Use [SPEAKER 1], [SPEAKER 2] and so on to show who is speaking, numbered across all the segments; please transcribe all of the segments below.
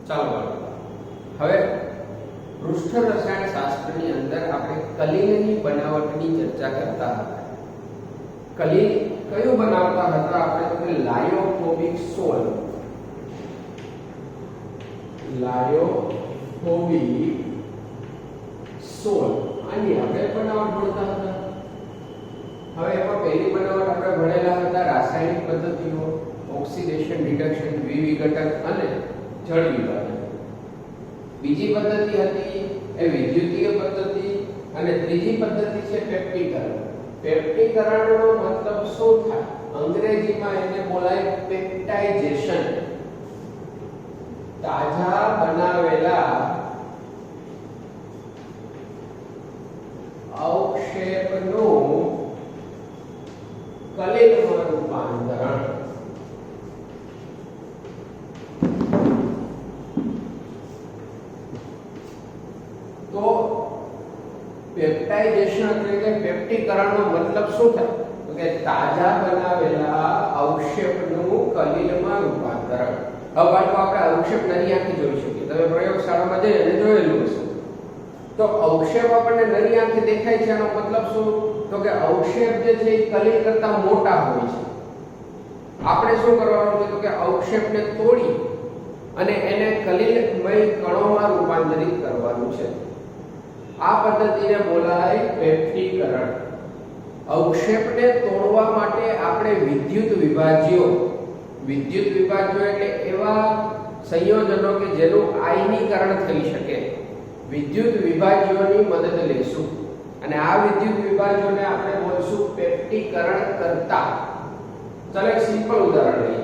[SPEAKER 1] ચાલો હવે પૃષ્ઠ રસાયણ શાસ્ત્રની અંદર આપણે કલીલની બનાવટની ચર્ચા કરતા હતા. કલીલ કયું બનાવતા હતા આપણે? તો કે લાયોફોબિક સોલ. લાયોફોબિક સોલ આની આપણે બનાવટ ભણતા હતા. હવે એમાં પહેલી બનાવટ આપણે ભણેલા હતા રાસાયણિક પદ્ધતિઓ, ઓક્સિડેશન, રિડક્શન, દ્વિવિઘટન અને જળ વિભાજન. બીજી પદ્ધતિ હતી એ વિદ્યુતીય પદ્ધતિ અને ત્રીજી પદ્ધતિ છે પેપ્ટીકરણ. પેપ્ટીકરણનો મતલબ શું થાય? અંગ્રેજીમાં એને બોલાય પેપ્ટાઇઝેશન. તાજા બનાવેલા અવક્ષેપનું કલીલમાં રૂપાંતરણ. તો પેપ્ટાઇઝેશન એટલે કે પેપ્ટીકરણનો મતલબ શું થાય? તો કે તાજા બનાવેલા અવક્ષેપનું કલીલમાં રૂપાંતરણ. હવે બાળકો આપણે અવક્ષેપ નરી આંખે જોઈ શકીએ. તમે પ્રયોગશાળામાં જઈને જોયેલું હશે. તો અવક્ષેપ આપણને નરી આંખે દેખાય છે, એનો મતલબ શું? તો કે અવક્ષેપ જે છે એ કલીલ કરતા મોટા હોય છે. આપણે શું કરવાનું છે? તો કે અવક્ષેપને તોડી અને એને કલીલમય કણોમાં રૂપાંતરિત કરવાનું છે. આ પદ્ધતિને બોલાય પેપ્ટીકરણ. અવક્ષેપને તોડવા માટે આપણે વિદ્યુત વિભાજ્યો એટલે એવા સંયોજનો કે જેનું આયનીકરણ થઈ શકે, વિદ્યુત વિભાજ્યોની મદદ લેશું અને આ વિદ્યુત વિભાજ્યોને આપણે બોલશું પેપ્ટીકરણ કરતા. ચાલો એક સિમ્પલ ઉદાહરણ લઈએ.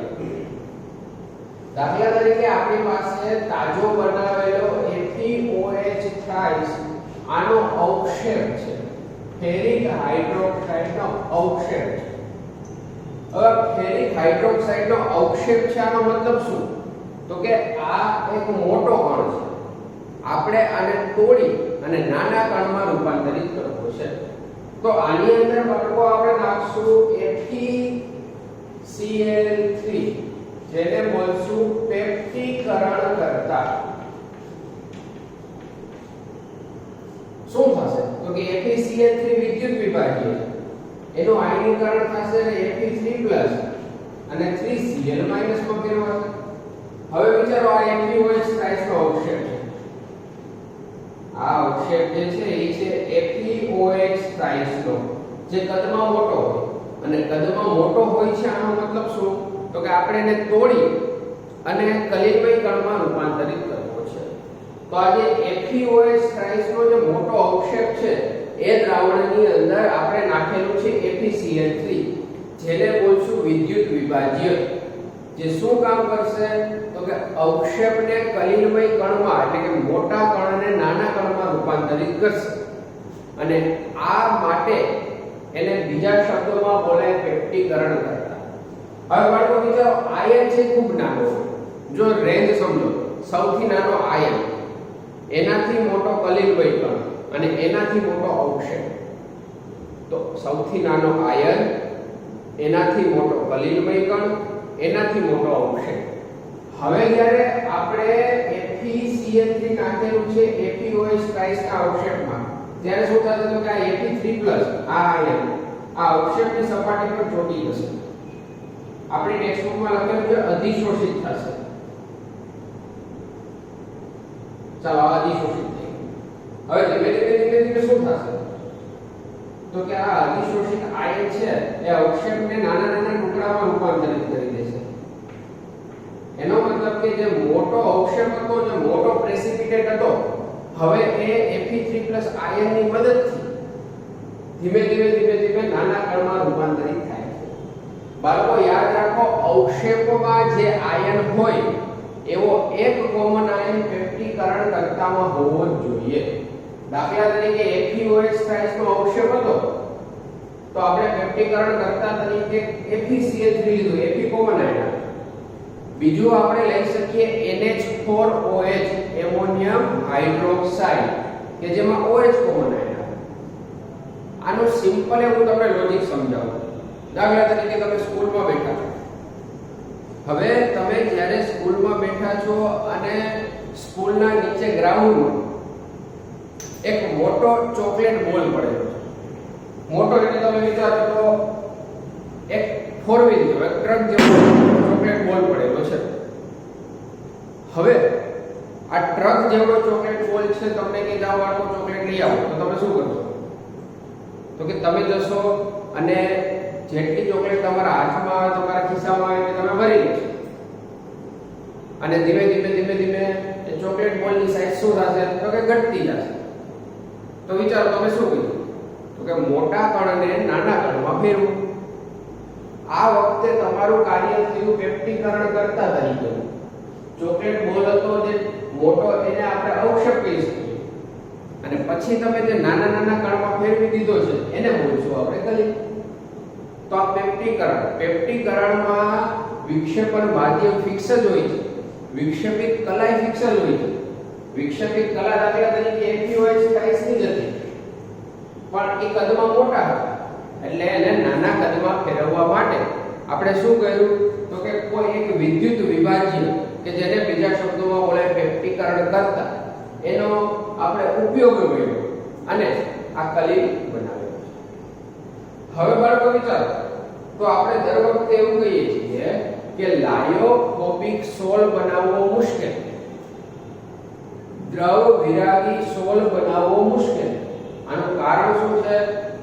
[SPEAKER 1] દાખલા તરીકે આપણી પાસે તાજો બનાવેલો FeOH થ્રાઇસ, આનો અવક્ષેપ છે. ફેરિક હાઇડ્રોક્સાઇડનો અવક્ષેપ છે. હવે ફેરિક હાઇડ્રોક્સાઇડનો અવક્ષેપ છે, આનો મતલબ શું? તો કે આ એક મોટો કણ છે. આપણે આને તોડી અને નાના કણમાં રૂપાંતરિત કરવો છે. તો આની અંદર બાળકો આપણે નાખશું FeCl3, જેને બોલશું પેપ્ટીકરણ કરતા. શું થશે? તો કે FeCl3 વિદ્યુત વિભાજ્ય છે, એનું આયનીકરણ થશે Fe3+ અને 3Cl- માં ફેરવાશે. હવે વિચારો આ FeOH થ્રાઇસનો અવક્ષેપ છે. આ અવક્ષેપ જે છે એ છે FeOH થ્રાઇસનો, જે કદમાં મોટો હોય. અને કદમાં મોટો હોય છે આનો મતલબ શું? તો કે આપણે એને તોડી અને કલીલમય કણમાં રૂપાંતરિત કરવો છે. તો આ જે FeOH થ્રાઇસનો જે મોટો અવક્ષેપ છે એ દ્રાવણની અંદર આપણે નાખેલું છે FeCl3, જેને બોલશું વિદ્યુત વિભાજ્ય. જે શું કામ કરશે? તો કે અવક્ષેપને કલીલમય કણમાં એટલે કે મોટા કણને નાના કણમાં રૂપાંતરિત કરશે. અને આ માટે એને બીજા શબ્દોમાં બોલાય પેપ્ટીકરણ કરતા. હવે બાળકો વિચારો, આયન છે ખૂબ નાનો. જો રેન્જ સમજો, સૌથી નાનો આયન, એનાથી મોટો કલીલમય કણ અને એનાથી મોટો અવક્ષેપ. તો સૌથી નાનો આયન, એનાથી મોટો કલીલમય કણ, એનાથી મોટો અવક્ષેપ. હવે જ્યારે આપણે FeCl3 નાખેલું છે FeOH થ્રાઇસના અવક્ષેપમાં, ત્યારે શું થશે? તો કે આ Fe3+ આ આયન આ અવક્ષેપની સપાટી પર ચોંટી જશે. આપણી ટેક્સ્ટ બુકમાં લખેલું છે અધિશોષિત થશે. ચાલો આ અધિશોષિત થઈ ગયું. હવે ધીમે ધીમે શું થશે? તો કે આ અધિશોષિત આયન છે એ અવક્ષેપને નાના નાના ટુકડામાં રૂપાંતરિત કરી દેશે. એનો મતલબ કે જે મોટો અવક્ષેપ હતો, જે મોટો પ્રેસિપિટેટ હતો, હવે એ Fe3+ આયનની મદદથી ધીમે ધીમે નાના કણમાં રૂપાંતરિત થાય છે. બાળકો યાદ રાખો, અવક્ષેપમાં જે આયન હોય એવો એક કોમન આયન પેપ્ટીકરણ કરતામાં હોવો જ જોઈએ. દાખલા તરીકે FeOH થ્રાઇસનો અવક્ષેપ હતો તો આપણે પેપ્ટીકરણ કરતા તરીકે FeCl3 લીધું, Fe કોમન આયન. બીજું આપણે લઈ શકીએ NH4OH, એમોનિયમ હાઇડ્રોક્સાઇડ, કે જેમાં OH કોમન આયન. આનું સિમ્પલ હું તમને લોજિક સમજાવું. દાખલા તરીકે તમે સ્કૂલમાં બેઠા છો હવે તમે જ્યારે સ્કૂલમાં બેઠા છો અને સ્કૂલના નીચે ગ્રાઉન્ડમાં એક મોટો ચોકલેટ બોલ પડેલો છે. મોટો એટલે તમે વિચારો તો એક ફોર વ્હીલ જેવો એક ટ્રક જેવો ચોકલેટ બોલ પડેલો છે. હવે આ ટ્રક જેવો ચોકલેટ બોલ છે, તમને કે જાઓ આટલો ચોકલેટ લઈ આવો, તો તમે શું કરશો? તો કે તમે જશો અને જેટલી ચોકલેટ તમારા હાથમાં આવે, તમારા ખિસ્સામાં આવે એટલે તમે ભરી લેશો અને ધીમે ધીમે ધીમે ધીમે એ ચોકલેટ બોલની સાઈઝ શું થશે? તો કે ઘટતી જશે. તો વિચારો તમે શું કર્યું? તો કે મોટા કણને નાના કણમાં ફેરવો. આ વખતે તમારું કાર્ય થયું પેપ્ટીકરણ કરતા તરીકે. ચોકલેટ બોલ હતો જે મોટો, એને આપણે અવક્ષેપ કહી શકીએ અને પછી તમે જે નાના નાના કણમાં ફેરવી દીધો છે એને બોલશું આપણે કલી. તો આ પેપ્ટીકરણ. પેપ્ટીકરણમાં વિક્ષેપણ માધ્યમ ફિક્સ જ હોય છે, વિક્ષેપિત કલાય ફિક્સ જ હોય છે. વિક્ષેપિત કલા દાખલા તરીકે એક્યુઆઈ સ્પાઇસ ની જ હતી, પણ એ કદમાં મોટા હતા એટલે એને નાના કદમાં ફેરવવા માટે આપણે શું કર્યું? તો કે કોઈ એક વિદ્યુત વિભાજ્ય કે જેને બીજા શબ્દોમાં બોલાય પેપ્ટીકરણ કરતા, એનો આપણે ઉપયોગ કર્યો અને આ કલી બનાવ્યો છે. હવે બાળકો વિચારો, તો આપણે દર વખતે એવું કહીએ છીએ કે લાયોફોબિક સોલ બનાવવો મુશ્કેલ, દ્રવ વિરાગી સોલ બનાવવો મુશ્કેલ. આનું કારણ શું છે?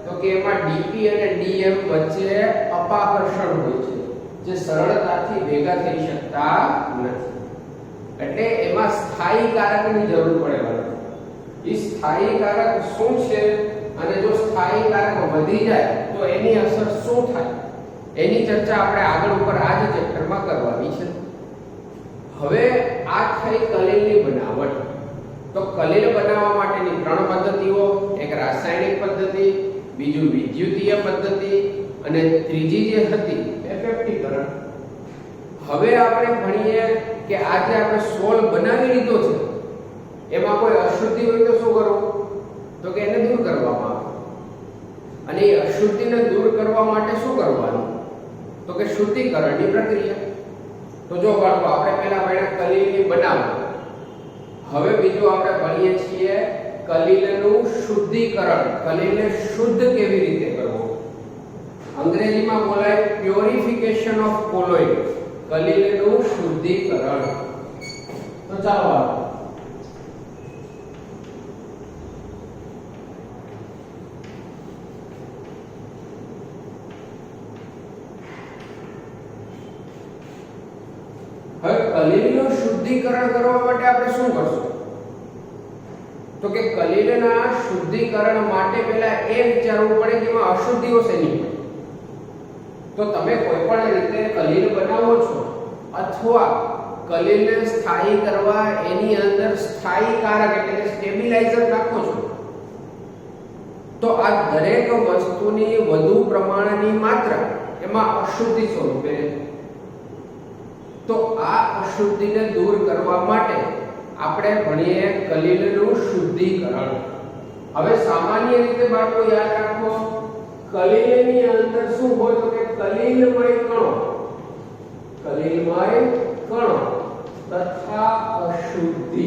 [SPEAKER 1] તો કે એમાં ડીપી અને ડીએમ વચ્ચે અપાકર્ષણ હોય છે જે સરળતાથી ભેગા થઈ શકતા નથી. એટલે એમાં સ્થાયી કારકની જરૂર પડે. એ સ્થાયી કારક શું છે અને જો સ્થાયી કારક વધી જાય તો એની અસર શું થાય, એની ચર્ચા આપણે આગળ ઉપર આ જ ચેપ્ટરમાં કરવાની છે. હવે આ થઈ કલીલની બનાવટ. તો કલીલ બનાવવા માટેની ત્રણ પદ્ધતિઓ, એક રાસાયણિક પદ્ધતિ, બીજું વિદ્યુતીય પદ્ધતિ અને ત્રીજી જે હતી એ પેપ્ટીકરણ. હવે આપણે ભણીએ કે આજે આપણે સોલ બનાવી લીધો છે, એમાં કોઈ અશુદ્ધિ હોય તો શું કરવું? તો કે એને દૂર કરવામાં આવે. અને એ અશુદ્ધિને દૂર કરવા માટે શું કરવાનું? તો કે શુદ્ધિકરણની પ્રક્રિયા. તો જો બાળકો આપણે પહેલા ભણ્યા કલીલની બનાવટ, હવે બીજું આપણે ભણીએ છીએ કલીલનું શુદ્ધિકરણ. કલીલને શુદ્ધ કેવી રીતે કરવો? અંગ્રેજીમાં બોલાય પ્યોરિફિકેશન ઓફ કોલોઇડ. કલીલનું શુદ્ધિકરણ. તો ચાલો હવે કલીલનું શુદ્ધિકરણ કરવા માટે આપણે શું કરશું? તો કે કલીલના શુદ્ધિકરણ માટે પહેલા એ વિચારવું પડે કે એમાં અશુદ્ધિઓ શેની હોય. તો તમે કોઈ પણ રીતે કલીલ બનાવો છો અથવા કલીલને સ્થાયી કરવા એની અંદર સ્થાયી કારક એટલે કે સ્ટેબિલાઇઝર નાખો છો, તો આ દરેક વસ્તુની વધુ પ્રમાણની માત્રા એમાં અશુદ્ધિ સ્વરૂપે રહે. તો આ અશુદ્ધિને દૂર કરવા માટે આપણે ભણીએ કલીલનું શુદ્ધિકરણ. હવે સામાન્ય રીતે બાળકો યાદ રાખો, કલીલની અંદર શું હોય? તો કે કલીલમય કણો, કલીલમય કણો તથા અશુદ્ધિ.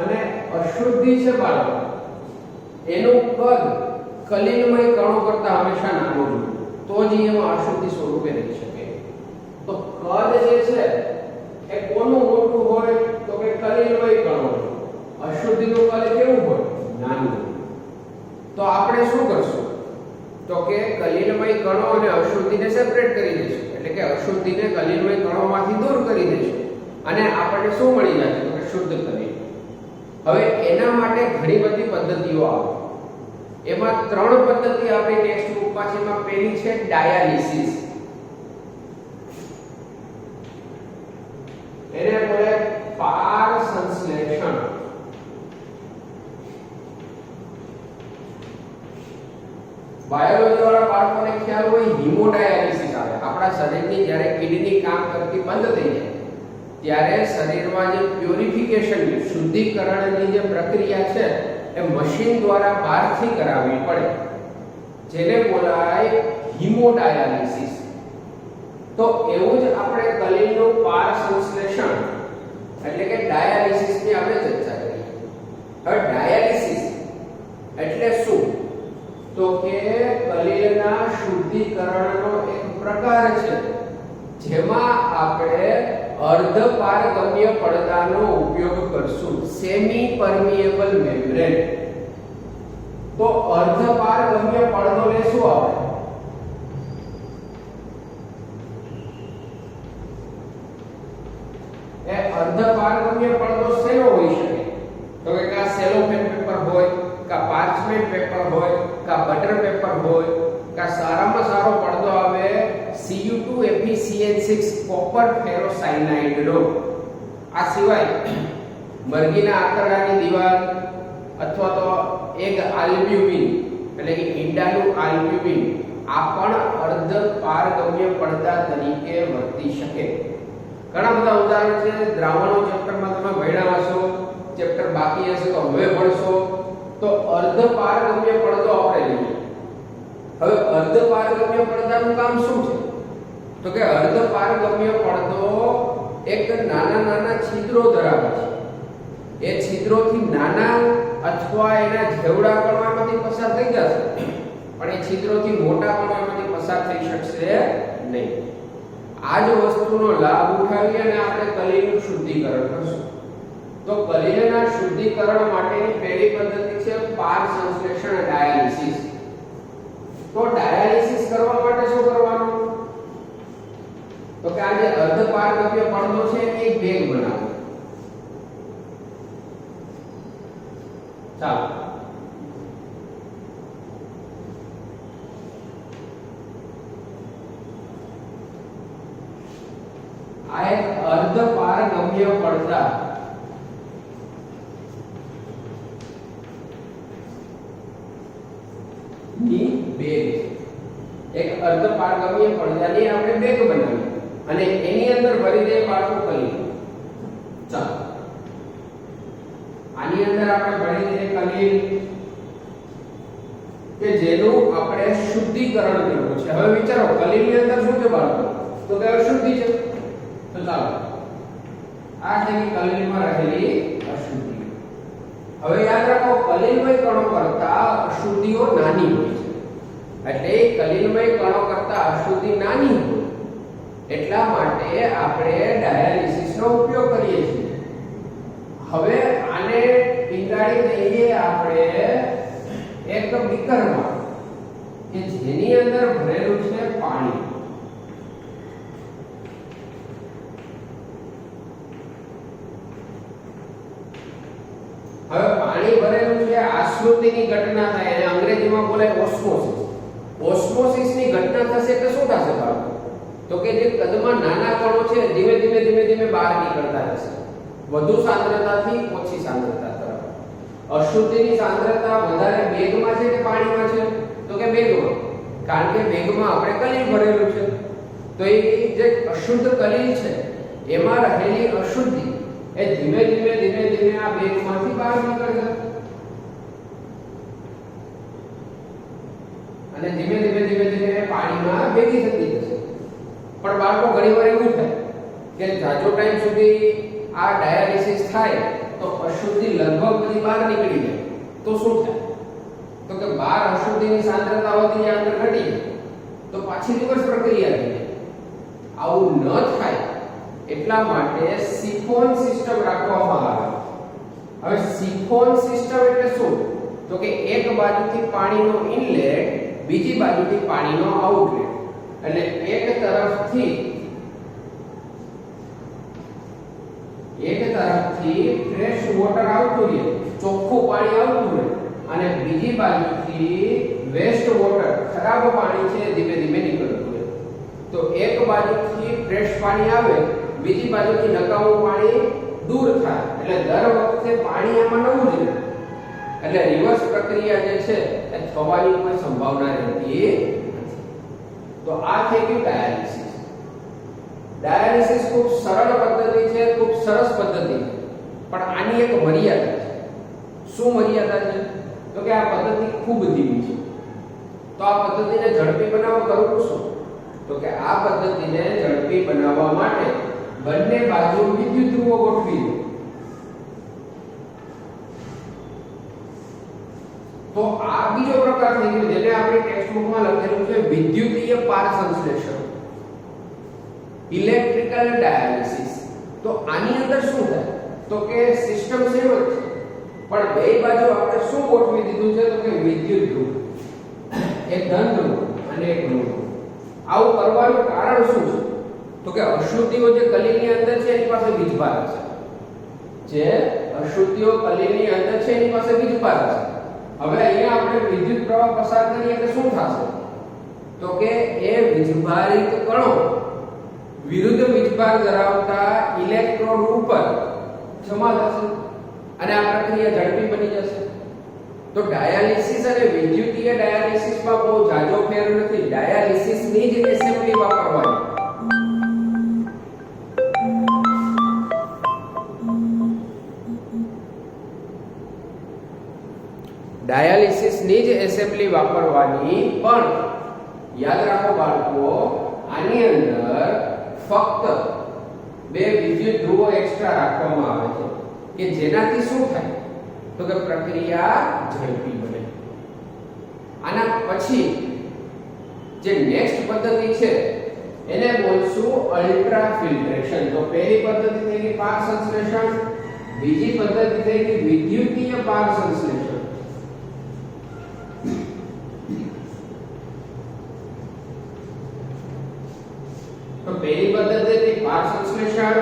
[SPEAKER 1] અને અશુદ્ધિ છે બાળકો, એનું કદ કલીલમય કણો કરતા હંમેશા નાનું હોય, તો જ એમાં અશુદ્ધિ સ્વરૂપે રહી શકે. તો કદ જે છે એ કોનું મોટું હોય? તો કે કલીલમય કણો. અશુદ્ધિનું કદ કેવું હોય? નાનું. તો આપણે શું કરશું? તો કે કલીલમય કણો અને અશુદ્ધિને સેપરેટ કરી દઈશું, એટલે કે અશુદ્ધિને કલીલમય કણોમાંથી દૂર કરી દઈશું અને આપણને શું મળી જશે? તો કે શુદ્ધ કલીલ. હવે એના માટે ઘણી બધી પદ્ધતિઓ આવે. એમાં ત્રણ પદ્ધતિ આપણી ટેક્સ્ટ બુકમાં છે. એમાં પહેલી છે ડાયાલિસિસ. એને બોલે પાર સંશ્લેષણ. બાયોલોજી વાળા બાળકોને ખ્યાલ હોય હિમોડાયાલિસિસ આવે. આપણા શરીરની જ્યારે કિડની કામ કરતી બંધ થઈ જાય ત્યારે શરીરમાં જે પ્યોરિફિકેશન શુદ્ધિકરણની જે પ્રક્રિયા છે એ મશીન દ્વારા બહારથી કરાવવી પડે, જેને બોલાય હિમોડાયાલિસિસ. તો એવું જ આપણે કલીલનું પાર સંશ્લેષણ એટલે કે ડાયાલિસિસ ની આપણે ચર્ચા કરી. હવે ડાયાલિસિસ એટલે શું? તો કે કલીલના શુદ્ધિકરણનો એક પ્રકાર છે જેમાં આપણે અર્ધ પારગમ્ય પડદાનો ઉપયોગ કરશું, સેમી પરમિએબલ મેમ્બ્રેન. તો અર્ધ પારગમ્ય પડદો લેશું આપણે. એ અર્ધ પારગમ્ય પડદો શેનો હોઈ શકે? તો કે કા સેલોફેન પેપર હોય, કા પાર્ચમેન્ટ પેપર હોય, કા બટર પેપર હોય, કા સારામાં સારો પડદો આવે Cu2FeCN6 કોપર ફેરોસાયનાઇડ નો. આ સિવાય મરઘીના આંતરડાની દિવાલ અથવા તો એગ આલ્બ્યુમિન એટલે કે ઈંડાનું આલ્બ્યુમિન આ પણ અર્ધ પારગમ્ય પડદા તરીકે વર્તી શકે. ઘણા બધા ઉદાહરણ છે. દ્રાવણો ચેપ્ટરમાં તમે ભણ્યા હશો, ચેપ્ટર બાકી હશે તો હવે ભણશો. તો અર્ધ પારગમ્ય પડદો આપણે લઈએ. હવે અર્ધ પારગમ્ય પડદાનું કામ શું છે? તો કે અર્ધ પારગમ્ય પડદો એક નાના નાના છિદ્રો ધરાવે છે. એ છિદ્રોથી નાના અથવા એના જેવડા કણોમાંથી પસાર થઈ જશે, પણ એ છિદ્રોથી મોટા કણોમાંથી પસાર થઈ શકશે નહીં. આ જ વસ્તુનો લાભ ઉઠાવી અને આપણે કલીલનું શુદ્ધિકરણ કરશું. તો કલીલના શુદ્ધિકરણ માટેની પહેલી પદ્ધતિ છે પાર સંશ્લેષણ ડાયાલિસિસ. તો ડાયાલિસિસ કરવા માટે શું કરવાનું? તો કે આ જે અર્ધ પારગમ્ય પડદો છે એની એક બેગ બનાવો. ચાલો આ એક અર્ધ પારગમ્ય પડદા ની બેગ, એક અર્ધ પારગમ્ય પડદાની આપણે બેગ બનાવી અને એની અંદર ભરી દઈએ પાછું કલીલ. ચાલો આની અંદર આપણે ભરી દઈએ કલીલ કે જેનું આપણે શુદ્ધિકરણ કરવું છે. હવે વિચારો કલીલની અંદર શું છે બાળકો? તો કે અશુદ્ધિ છે. તો ચાલો આ છે કે કલીલમાં રહેલી અશુદ્ધિ. હવે યાદ રાખો કલીલમય કણો કરતા અશુદ્ધિઓ નાની હોય છે. એટલે કલીલમય કણો કરતા અશુદ્ધિ નાની હોય એટલા માટે આપણે ડાયાલિસિસનો ઉપયોગ કરીએ છીએ. હવે આને પીંગાડી દઈએ આપણે એક બીકરમાં કે જેની અંદર ભરેલું છે પાણી. હવે પાણી ભરેલું છે, આશ્રુતિની ઘટના થાય અને અંગ્રેજીમાં બોલાય ઓસ્મોસિસ. ઓસ્મોસિસની ઘટના થશે એટલે શું થશે બાળકો? તો કે જે કદમાં નાના કણો છે ધીમે ધીમે ધીમે ધીમે બહાર નીકળતા રહેશે, વધુ સાંદ્રતાથી ઓછી સાંદ્રતા તરફ. અશુદ્ધિની સાંદ્રતા વધારે બેગમાં છે કે પાણીમાં છે? તો કે બેગમાં, કારણ કે બેગમાં આપણે કલીલ ભરેલું છે. તો એ જે અશુદ્ધ કલીલ છે એમાં રહેલી અશુદ્ધિ એ ધીમે ધીમે ધીમે ધીમે આ બેગમાંથી બહાર નીકળશે અને ધીમે ધીમે ધીમે ધીમે પાણીમાં ભેગી થતી જશે. પણ બાળકો ઘણીવાર એવું થાય કે જાજો ટાઈમ સુધી આ ડાયાલિસિસ થાય તો અશુદ્ધિ લગભગ બધી બહાર નીકળી જાય. તો શું થાય? તો કે બહાર અશુદ્ધિની સાંદ્રતા વધી જાય, અંદર ઘટી જાય તો પાછી રિવર્સ પ્રક્રિયા થઈ જાય. આવું ન થાય એટલા માટે સિફોન સિસ્ટમ રાખવામાં આવે. હવે સિફોન સિસ્ટમ એટલે શું? તો કે એક બાજુથી પાણીનો ઇનલેટ, બીજી બાજુથી પાણીનો આઉટલેટ. એટલે એક તરફથી ફ્રેશ વોટર આવતું રહે, ચોખ્ખું પાણી આવતું રહે અને બીજી બાજુથી વેસ્ટ વોટર, ખરાબ પાણી છે ધીમે ધીમે નીકળતું રહે. તો એક બાજુથી ફ્રેશ પાણી આવે, બીજી બાજુથી નકામું પાણી દૂર થાય એટલે દર વખતે પાણી આમાં નવું જ રહે. એટલે રિવર્સ પ્રક્રિયા જે છે એ થવાની કોઈ સંભાવના રહેતી નથી. તો આ થઈ ગયું ડાયાલિસિસ. ડાયાલિસિસ ખૂબ સરળ પદ્ધતિ છે, ખૂબ સરસ પદ્ધતિ છે, પણ આની એક મર્યાદા છે. શું મર્યાદા છે? તો કે આ પદ્ધતિ ખૂબ ધીમી છે. તો આ પદ્ધતિને ઝડપી બનાવવા કરવું શું? તો તો કે આ પદ્ધતિને ઝડપી બનાવવા માટે બંને બાજુ વિદ્યુત ધ્રુવો ગોઠવી દો. તો આ બીજો પ્રકાર થઈ ગયો જેને આપણી ટેક્સ્ટબુકમાં લખેલું છે વિદ્યુતીય પાર સંશ્લેષણ, ઇલેક્ટ્રિકલ ડાયાલિસિસ. તો આની અંદર શું થાય તો કે સિસ્ટમ સેમ જ છે પણ બે બાજુ આપણે શું ગોઠવી દીધું છે તો કે વિદ્યુત ધ્રુવ, એક ધન ધ્રુવ અને એક ઋણ ધ્રુવ. આવું કરવાનું કારણ શું છે તો કે અશુદ્ધિઓ જે કલીની અંદર છે એની પાસે વીજભાર છે. જે અશુદ્ધિઓ કલીની અંદર છે એની પાસે વીજભાર છે. હવે અહીંયા આપણે વિદ્યુત પ્રવાહ પસાર કરીએ એટલે શું થશે તો કે એ વીજભારિત કણો વિરુદ્ધ વીજભાર ધરાવતા ઇલેક્ટ્રોડ ઉપર જમા થશે અને આ પ્રક્રિયા ઝડપી બની જશે. તો ડાયાલિસિસ અને વિદ્યુતીય ડાયાલિસિસમાં બહુ જાજો ફેર નથી. ડાયાલિસિસની જ એસેમ્બલી વાપરવાની. ડાયાલિસિસની જ એસેમ્બલી વાપરવાની પણ યાદ રાખો બાળકો આની અંદર ફક્ત બે વિદ્યુત ધ્રુવો એક્સ્ટ્રા રાખવામાં આવે છે કે જેનાથી શું થાય તો કે પ્રક્રિયા ઝડપી બને. આના પછી જે નેક્સ્ટ પદ્ધતિ છે એને બોલશું અલ્ટ્રા ફિલ્ટ્રેશન. તો પહેલી પદ્ધતિ થઈ ગઈ પાર સંશ્લેષણ, બીજી પદ્ધતિ થઈ ગઈ વિદ્યુતીય પાર સંશ્લેષણ. તો પહેલી પદ્ધતિ હતી પાર સંશ્લેષણ,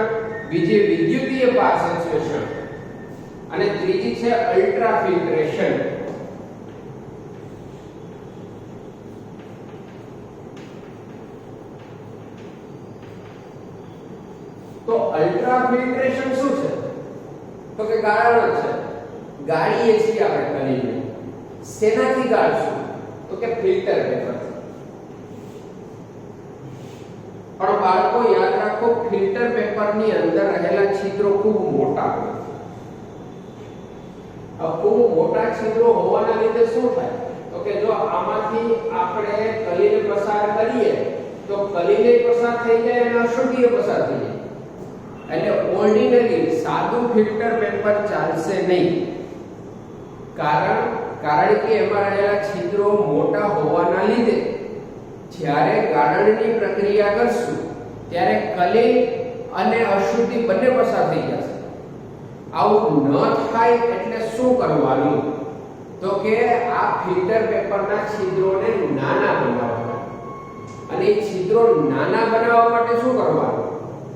[SPEAKER 1] બીજી વિદ્યુતીય પાર સંશ્લેષણ અને ત્રીજી છે અલ્ટ્રા ફિલ્ટ્રેશન. તો અલ્ટ્રા ફિલ્ટ્રેશન શું છે તો કે ગાળણ છે. ગાળીએ છીએ આપણે કલીને. શેનાથી ગાળશું તો કે ફિલ્ટર પેપરથી. પણ બાળકો યાદ રાખો ફિલ્ટર પેપરની અંદર રહેલા છિદ્રો ખૂબ મોટા હોય. ખૂબ મોટા છિદ્રો હોવાના લીધે શું થાય તો કે જો આમાંથી આપણે કલીને પસાર કરીએ તો કલીને પસાર થઈ જાય અને અશુદ્ધિઓ પસાર થઈ જાય. એટલે ઓર્ડિનરી સાદું ફિલ્ટર પેપર ચાલશે નહીં. કારણ કે એમાં રહેલા છિદ્રો મોટા હોવાના લીધે જ્યારે ગાળણની પ્રક્રિયા કરશું ત્યારે કલી અને અશુદ્ધિ બંને પસાર થઈ જશે. આવું ન થાય એટલે શું કરવાનું તો કે આ ફિલ્ટર પેપરના છિદ્રોને નાના બનાવવાના. અને એ છિદ્રો નાના બનાવવા માટે શું કરવાનું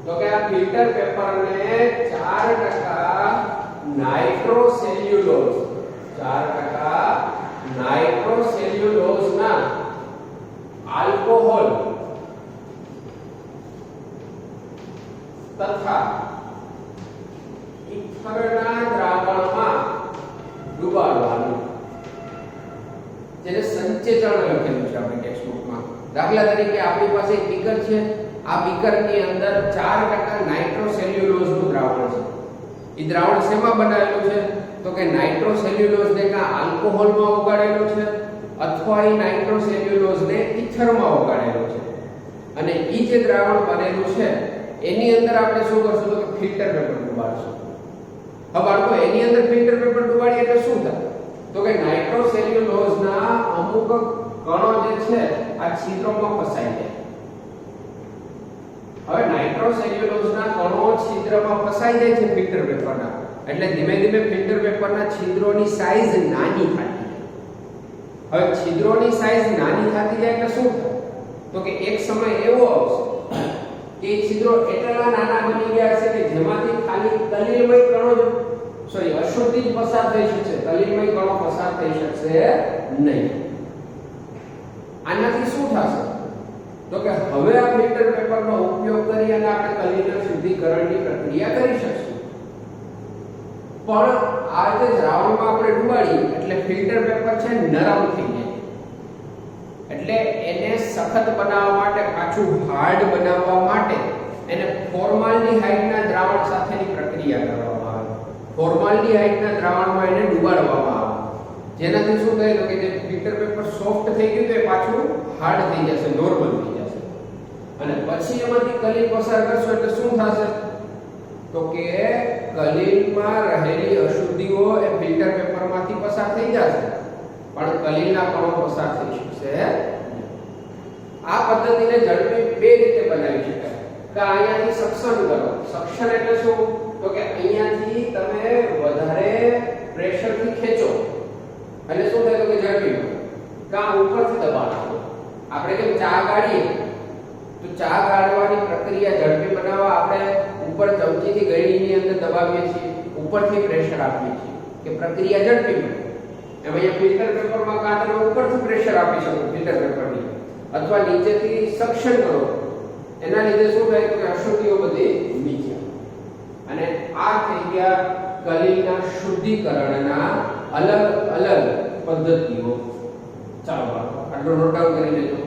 [SPEAKER 1] તો કે આ ફિલ્ટર પેપરને 4% નાઇટ્રોસેલ્યુલોઝ 4% નાઇટ્રોસેલ્યુલોઝના આલ્કોહોલ તથા ઇથરના દ્રાવણમાં ડુબાડવાનું. જેને સંચેચન લખેલું છે આપણી ટેક્સ્ટબુકમાં. દાખલા તરીકે આપણી પાસે એક બીકર છે. આ બીકરની અંદર 4% નાઇટ્રોસેલ્યુલોઝનું દ્રાવણ છે. એ દ્રાવણ શેમાં બનાવેલું છે તો કે નાઇટ્રોસેલ્યુલોઝને કાં આલ્કોહોલમાં ઓગાળેલો છે અથવા એ નાઇટ્રોસેલ્યુલોઝને ઇથરમાં ઓગાળેલો છે. અને એ જે દ્રાવણ બનેલું છે એની અંદર આપણે શું કરશું તો કે ફિલ્ટર પેપર ડુબાડશું. હવે બાળકો એની અંદર ફિલ્ટર પેપર ડુબાડીએ એટલે શું થાય તો કે નાઇટ્રોસેલ્યુલોઝના અમુક કણો જે છે આ છિદ્રોમાં ફસાઈ જાય. હવે નાઇટ્રોસેલ્યુલોઝના કણો છિદ્રમાં ફસાઈ જાય છે ફિલ્ટર પેપરના. એટલે ધીમે ધીમે ફિલ્ટર પેપરના છિદ્રોની સાઈઝ નાની થતી જાય. હવે છિદ્રોની સાઈઝ નાની થતી જાય એટલે શું થાય તો કે એક સમય એવો આવશે કે છિદ્રો એટલા નાના બની ગયા છે કે જેમાંથી ખાલી કલીલમય કણો જ અશુદ્ધિ જ પસાર થઈ શકશે. કલીલમય કણો પસાર થઈ શકશે નહીં. આનાથી શું થશે તો કે હવે આ ફિલ્ટર પેપરનો ઉપયોગ કરી અને આપણે કલીના શુદ્ધિકરણની પ્રક્રિયા કરી શકશું. પણ આ જે દ્રાવણમાં આપણે ડુબાડીએ એટલે ફિલ્ટર પેપર છે નરમ થઈ જાય. એટલે એને સખત બનાવવા માટે પાછું હાર્ડ બનાવવા માટે એને ફોર્માલ્ડિહાઇડના દ્રાવણ સાથેની પ્રક્રિયા કરવામાં આવે. ફોર્માલ્ડિહાઇડના દ્રાવણમાં એને ડુબાડવામાં આવે. જેનાથી શું થાય તો કે જે ફિલ્ટર પેપર સોફ્ટ થઈ ગયું તો એ પાછું હાર્ડ થઈ જશે, નોર્મલ થઈ જશે. અને પછી એમાંથી કલીલ પસાર કરશો એટલે શું થશે તો કે કલીલમાં રહેલી અશુદ્ધિઓ એ ફિલ્ટર પેપરમાંથી પસાર થઈ જશે પણ કલીલના કણો પસાર થઈ શકશે. આ પદ્ધતિને ઝડપી બે રીતે બનાવી શકાય કે અહીંયાથી સક્શન કરો. સક્શન એટલે શું તો કે અહીંયાથી તમે વધારે પ્રેશરથી ખેંચો એટલે શું થાય તો કે ઝડપી કા ઉપરથી દબાણ આપો. આપણે કેમ ચા ગાળીએ તો ચા ગાળવાની પ્રક્રિયા ઝડપી બનાવવા આપણે ઉપર ચમચીથી ગળણીની અંદર દબાવીએ છીએ, ઉપરથી પ્રેશર આપીએ છીએ કે પ્રક્રિયા ઝડપી બને. એમ અહીંયા ફિલ્ટર પેપરમાં કાઢીને ઉપરથી પ્રેશર આપી શકો ફિલ્ટર પેપરની અથવા નીચેથી સક્શન કરો એના લીધે શું થાય તો કે અશુદ્ધિઓ બધી નીચે. અને આ થઈ ગયા કલીલના શુદ્ધિકરણના અલગ અલગ પદ્ધતિઓ. ચાલો આટલું નોટ ડાઉન કરી લેજો.